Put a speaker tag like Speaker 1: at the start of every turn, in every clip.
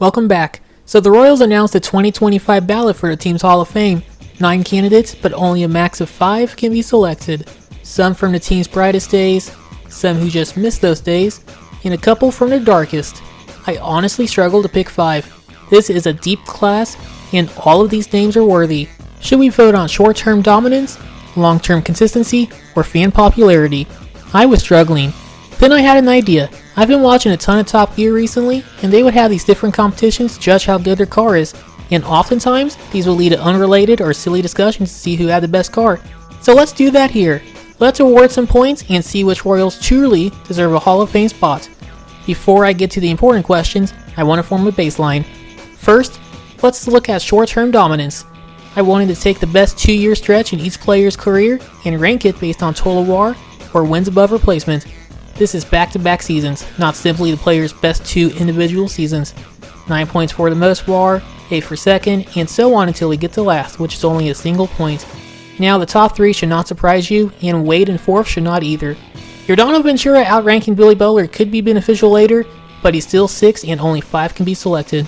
Speaker 1: Welcome back. So the Royals announced the 2025 ballot for the team's Hall of Fame. 9 candidates, but only a max of 5 can be selected. Some from the team's brightest days, some who just missed those days, and a couple from their darkest. I honestly struggle to pick 5. This is a deep class, and all of these names are worthy. Should we vote on short-term dominance, long-term consistency, or fan popularity? I was struggling. Then I had an idea. I've been watching a ton of Top Gear recently, and they would have these different competitions to judge how good their car is, and oftentimes, these will lead to unrelated or silly discussions to see who had the best car. So let's do that here. Let's award some points and see which Royals truly deserve a Hall of Fame spot. Before I get to the important questions, I want to form a baseline. First, let's look at short-term dominance. I wanted to take the best 2-year stretch in each player's career and rank it based on total WAR or wins above replacement. This is back-to-back seasons, not simply the player's best 2 individual seasons. 9 points for the most WAR, 8 for second, and so on until we get to last, which is only a single point. Now the top 3 should not surprise you, and Wade in 4th should not either. Yordan Ventura outranking Billy Butler could be beneficial later, but he's still 6 and only 5 can be selected.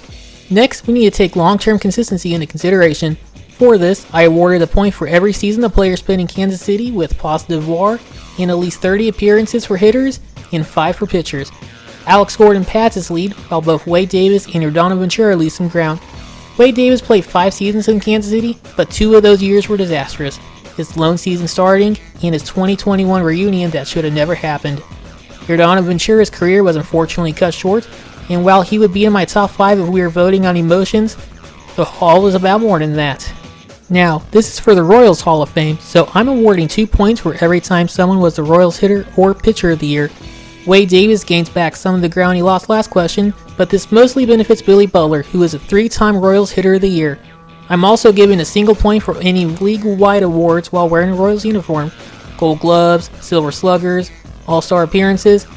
Speaker 1: Next, we need to take long-term consistency into consideration. For this, I awarded a point for every season the player spent in Kansas City with positive WAR, and at least 30 appearances for hitters, and 5 for pitchers. Alex Gordon pads his lead, while both Wade Davis and Yordan Ventura lose some ground. Wade Davis played 5 seasons in Kansas City, but 2 of those years were disastrous. His lone season starting, and his 2021 reunion that should have never happened. Yordan Ventura's career was unfortunately cut short, and while he would be in my top 5 if we were voting on emotions, the Hall is about more than that. Now, this is for the Royals Hall of Fame, so I'm awarding 2 points for every time someone was the Royals hitter or pitcher of the year. Wade Davis gains back some of the ground he lost last question, but this mostly benefits Billy Butler, who is a 3-time Royals hitter of the year. I'm also giving a single point for any league-wide awards while wearing a Royals uniform. Gold Gloves, Silver Sluggers, All-Star appearances,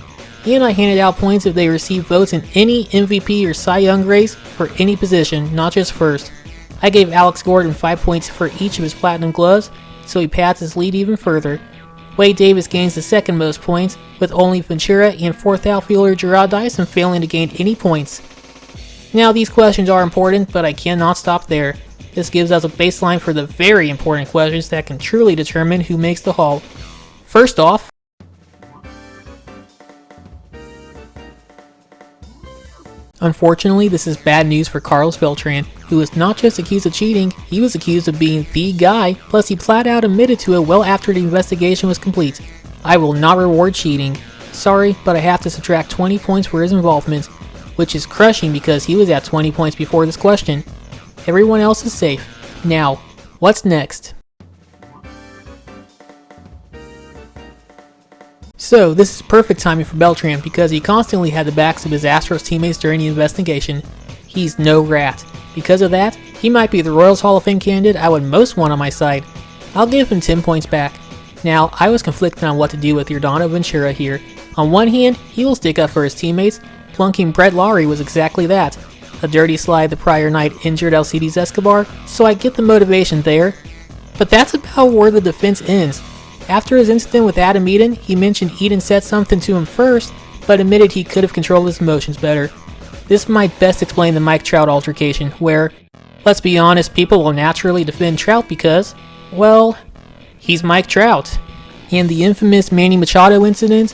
Speaker 1: and I handed out points if they received votes in any MVP or Cy Young race for any position, not just first. I gave Alex Gordon 5 points for each of his Platinum Gloves, so he pads his lead even further. Wade Davis gains the second most points, with only Ventura and 4th outfielder Gerard Dyson failing to gain any points. Now these questions are important, but I cannot stop there. This gives us a baseline for the very important questions that can truly determine who makes the Hall. First off, unfortunately, this is bad news for Carlos Beltran, who was not just accused of cheating, he was accused of being the guy, plus he flat out admitted to it well after the investigation was complete. I will not reward cheating. Sorry, but I have to subtract 20 points for his involvement, which is crushing because he was at 20 points before this question. Everyone else is safe. Now, what's next? So, this is perfect timing for Beltran because he constantly had the backs of his Astros teammates during the investigation. He's no rat. Because of that, he might be the Royals Hall of Fame candidate I would most want on my side. I'll give him 10 points back. Now, I was conflicted on what to do with Yordan Ventura here. On one hand, he will stick up for his teammates. Plunking Brett Lawrie was exactly that. A dirty slide the prior night injured Alcides Escobar, so I get the motivation there. But that's about where the defense ends. After his incident with Adam Eaton, he mentioned Eaton said something to him first, but admitted he could have controlled his emotions better. This might best explain the Mike Trout altercation, where, let's be honest, people will naturally defend Trout because, well, he's Mike Trout. And the infamous Manny Machado incident,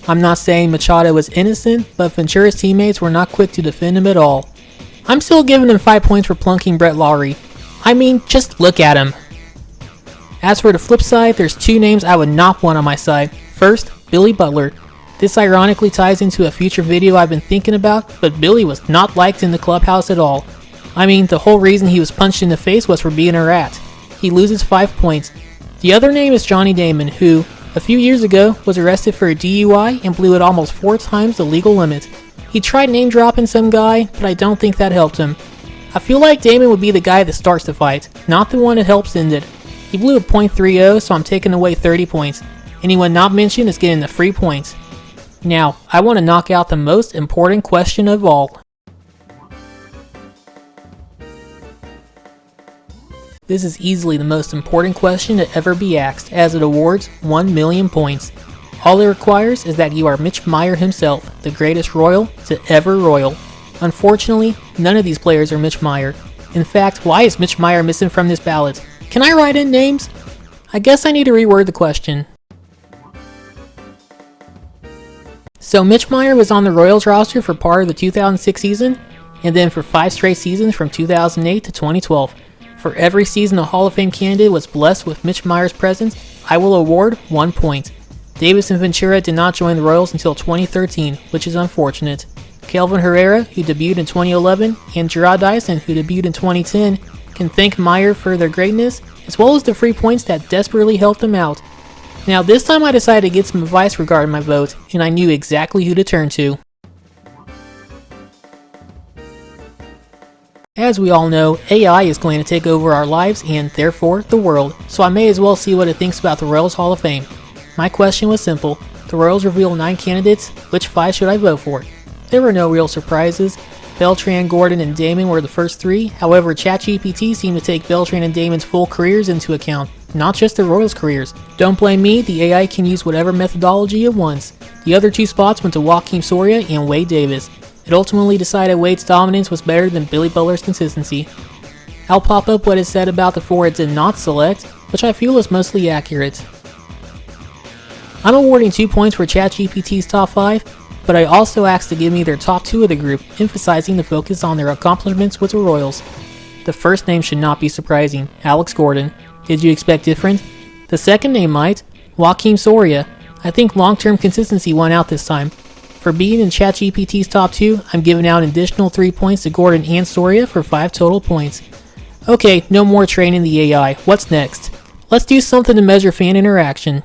Speaker 1: I'm not saying Machado was innocent, but Ventura's teammates were not quick to defend him at all. I'm still giving him 5 points for plunking Brett Lawrie. I mean, just look at him. As for the flip side, there's 2 names I would not want on my side. First, Billy Butler. This ironically ties into a future video I've been thinking about, but Billy was not liked in the clubhouse at all. I mean, the whole reason he was punched in the face was for being a rat. He loses 5 points. The other name is Johnny Damon, who, a few years ago, was arrested for a DUI and blew it almost 4 times the legal limit. He tried name dropping some guy, but I don't think that helped him. I feel like Damon would be the guy that starts the fight, not the one that helps end it. He blew a .30, so I'm taking away 30 points. Anyone not mentioned is getting the free points. Now, I want to knock out the most important question of all. This is easily the most important question to ever be asked, as it awards 1 million points. All it requires is that you are Mitch Meyer himself, the greatest Royal to ever Royal. Unfortunately, none of these players are Mitch Meier. In fact, why is Mitch Meier missing from this ballot? Can I write in names? I guess I need to reword the question. So Mitch Meier was on the Royals roster for part of the 2006 season, and then for 5 straight seasons from 2008 to 2012. For every season a Hall of Fame candidate was blessed with Mitch Meier's presence, I will award 1 point. Davis and Ventura did not join the Royals until 2013, which is unfortunate. Kelvin Herrera, who debuted in 2011, and Gerard Dyson, who debuted in 2010, can thank Meier for their greatness, as well as the free points that desperately helped them out. Now this time I decided to get some advice regarding my vote, and I knew exactly who to turn to. As we all know, AI is going to take over our lives and therefore the world, so I may as well see what it thinks about the Royals Hall of Fame. My question was simple. The Royals revealed 9 candidates, which 5 should I vote for? There were no real surprises. Beltran, Gordon, and Damon were the first 3, however ChatGPT seemed to take Beltran and Damon's full careers into account, not just the Royals' careers. Don't blame me, the AI can use whatever methodology it wants. The other 2 spots went to Joakim Soria and Wade Davis. It ultimately decided Wade's dominance was better than Billy Butler's consistency. I'll pop up what it said about the 4 it did not select, which I feel is mostly accurate. I'm awarding 2 points for ChatGPT's top 5, but I also asked to give me their top 2 of the group, emphasizing the focus on their accomplishments with the Royals. The first name should not be surprising, Alex Gordon. Did you expect different? The second name might, Joakim Soria. I think long-term consistency won out this time. For being in ChatGPT's top 2, I'm giving out an additional 3 points to Gordon and Soria for 5 total points. Okay, no more training the AI. What's next? Let's do something to measure fan interaction.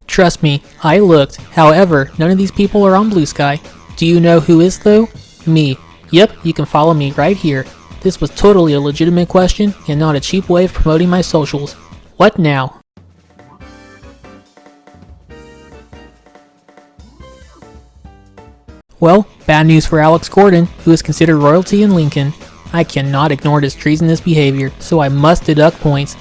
Speaker 1: Trust me, I looked. However, none of these people are on Blue Sky. Do you know who is though? Me. Yep, you can follow me right here. This was totally a legitimate question and not a cheap way of promoting my socials. What now? Well, bad news for Alex Gordon, who is considered royalty in Lincoln. I cannot ignore this treasonous behavior, so I must deduct points.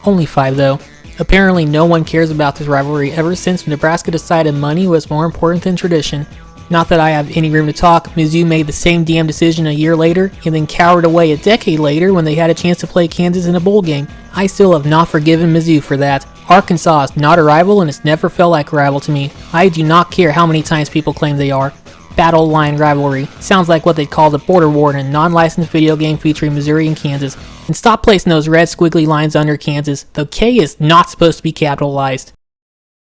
Speaker 1: Only 5 though. Apparently no one cares about this rivalry ever since Nebraska decided money was more important than tradition. Not that I have any room to talk, Mizzou made the same damn decision a year later and then cowered away a decade later when they had a chance to play Kansas in a bowl game. I still have not forgiven Mizzou for that. Arkansas is not a rival and it's never felt like a rival to me. I do not care how many times people claim they are. Battle line rivalry. Sounds like what they'd call the border war in a non-licensed video game featuring Missouri and Kansas. And stop placing those red squiggly lines under Kansas. The K is not supposed to be capitalized.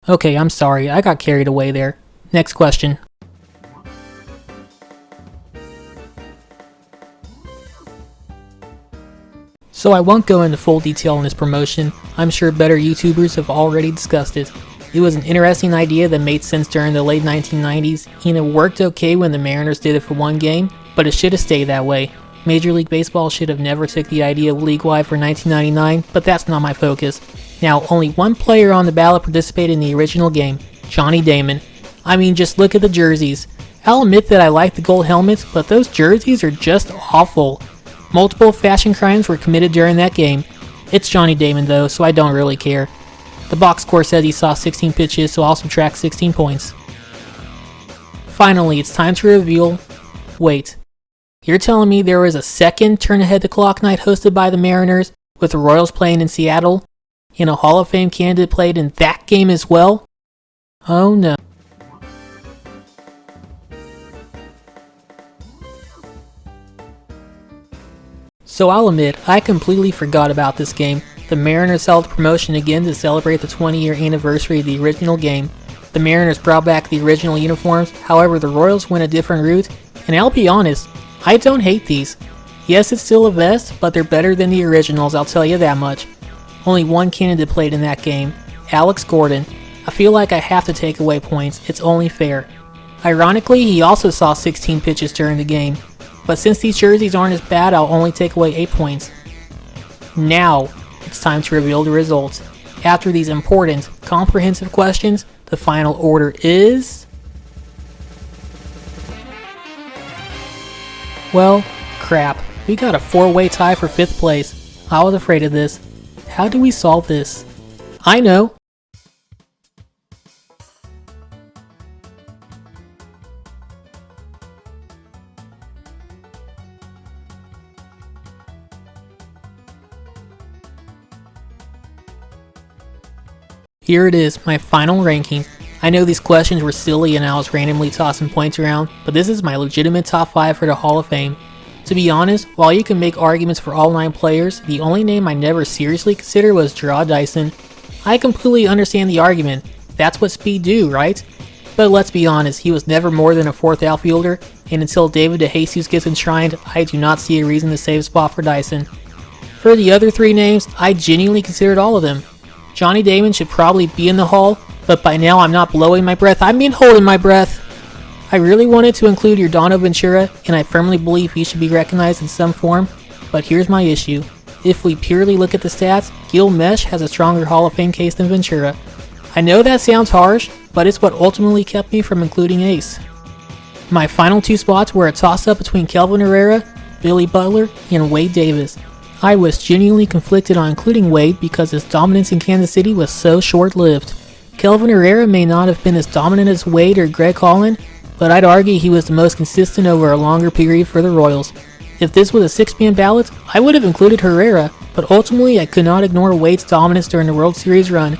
Speaker 1: Okay, I'm sorry, I got carried away there. Next question. So I won't go into full detail on this promotion. I'm sure better YouTubers have already discussed it. It was an interesting idea that made sense during the late 1990s, and it worked okay when the Mariners did it for 1 game, but it should have stayed that way. Major League Baseball should have never took the idea of league-wide for 1999, but that's not my focus. Now, only 1 player on the ballot participated in the original game, Johnny Damon. I mean, just look at the jerseys. I'll admit that I like the gold helmets, but those jerseys are just awful. Multiple fashion crimes were committed during that game. It's Johnny Damon though, so I don't really care. The box score says he saw 16 pitches, so I'll subtract 16 points. Finally, it's time to reveal... Wait. You're telling me there was a second Turn Ahead the Clock night hosted by the Mariners, with the Royals playing in Seattle, and a Hall of Fame candidate played in that game as well? Oh no. So I'll admit, I completely forgot about this game. The Mariners held promotion again to celebrate the 20-year anniversary of the original game. The Mariners brought back the original uniforms, however the Royals went a different route, and I'll be honest, I don't hate these. Yes, it's still a vest, but they're better than the originals, I'll tell you that much. Only 1 candidate played in that game, Alex Gordon. I feel like I have to take away points, it's only fair. Ironically, he also saw 16 pitches during the game, but since these jerseys aren't as bad, I'll only take away 8 points. Now, it's time to reveal the results. After these important, comprehensive questions, the final order is... Well, crap. We got a 4-way tie for 5th place. I was afraid of this. How do we solve this? I know! Here it is, my final ranking. I know these questions were silly and I was randomly tossing points around, but this is my legitimate top 5 for the Hall of Fame. To be honest, while you can make arguments for all 9 players, the only name I never seriously considered was Jarrod Dyson. I completely understand the argument. That's what speed do, right? But let's be honest, he was never more than a 4th outfielder, and until David DeJesus gets enshrined, I do not see a reason to save a spot for Dyson. For the other 3 names, I genuinely considered all of them. Johnny Damon should probably be in the Hall, but by now I'm not blowing my breath, I mean holding my breath. I really wanted to include Yordano Ventura, and I firmly believe he should be recognized in some form, but here's my issue. If we purely look at the stats, Gil Mesh has a stronger Hall of Fame case than Ventura. I know that sounds harsh, but it's what ultimately kept me from including Ace. My final 2 spots were a toss-up between Kelvin Herrera, Billy Butler, and Wade Davis. I was genuinely conflicted on including Wade because his dominance in Kansas City was so short-lived. Kelvin Herrera may not have been as dominant as Wade or Greg Holland, but I'd argue he was the most consistent over a longer period for the Royals. If this was a 6-man ballot, I would have included Herrera, but ultimately I could not ignore Wade's dominance during the World Series run.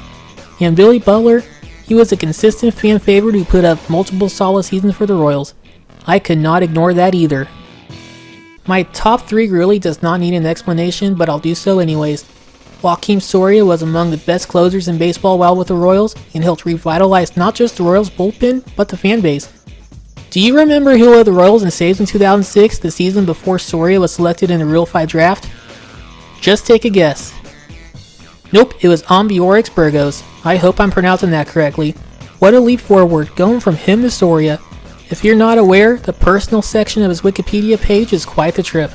Speaker 1: And Billy Butler, he was a consistent fan favorite who put up multiple solid seasons for the Royals. I could not ignore that either. My top 3 really does not need an explanation, but I'll do so anyways. Joakim Soria was among the best closers in baseball while with the Royals, and helped revitalize not just the Royals bullpen, but the fan base. Do you remember who led the Royals in saves in 2006, the season before Soria was selected in the Real 5 draft? Just take a guess. Nope, it was Ambiorix Burgos. I hope I'm pronouncing that correctly. What a leap forward, going from him to Soria. If you're not aware, the personal section of his Wikipedia page is quite the trip.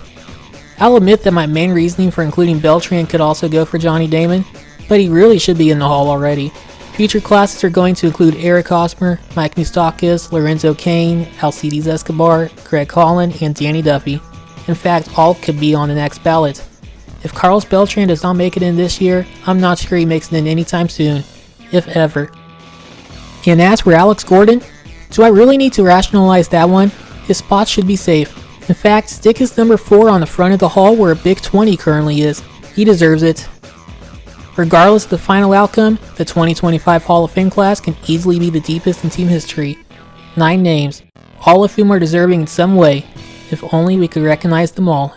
Speaker 1: I'll admit that my main reasoning for including Beltran could also go for Johnny Damon, but he really should be in the Hall already. Future classes are going to include Eric Hosmer, Mike Moustakas, Lorenzo Cain, Alcides Escobar, Greg Holland, and Danny Duffy. In fact, all could be on the next ballot. If Carlos Beltran does not make it in this year, I'm not sure he makes it in anytime soon, if ever. And as for Alex Gordon, do I really need to rationalize that one? His spot should be safe. In fact, stick his number 4 on the front of the Hall where a big 20 currently is. He deserves it. Regardless of the final outcome, the 2025 Hall of Fame class can easily be the deepest in team history. 9 names, all of whom are deserving in some way, if only we could recognize them all.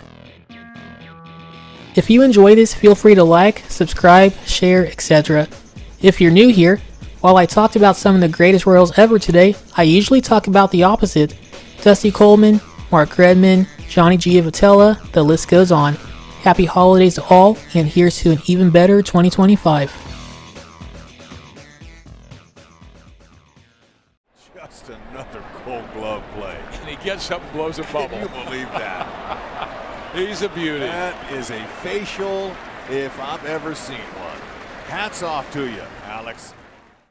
Speaker 1: If you enjoy this, feel free to like, subscribe, share, etc. If you're new here, while I talked about some of the greatest Royals ever today, I usually talk about the opposite. Dusty Coleman, Mark Redman, Johnny Giavotella, the list goes on. Happy holidays to all, and here's to an even better 2025.
Speaker 2: Just another Gold Glove play.
Speaker 3: And he gets up and blows a bubble.
Speaker 2: Can you believe that?
Speaker 3: He's a beauty.
Speaker 2: That is a facial if I've ever seen one. Hats off to you, Alex.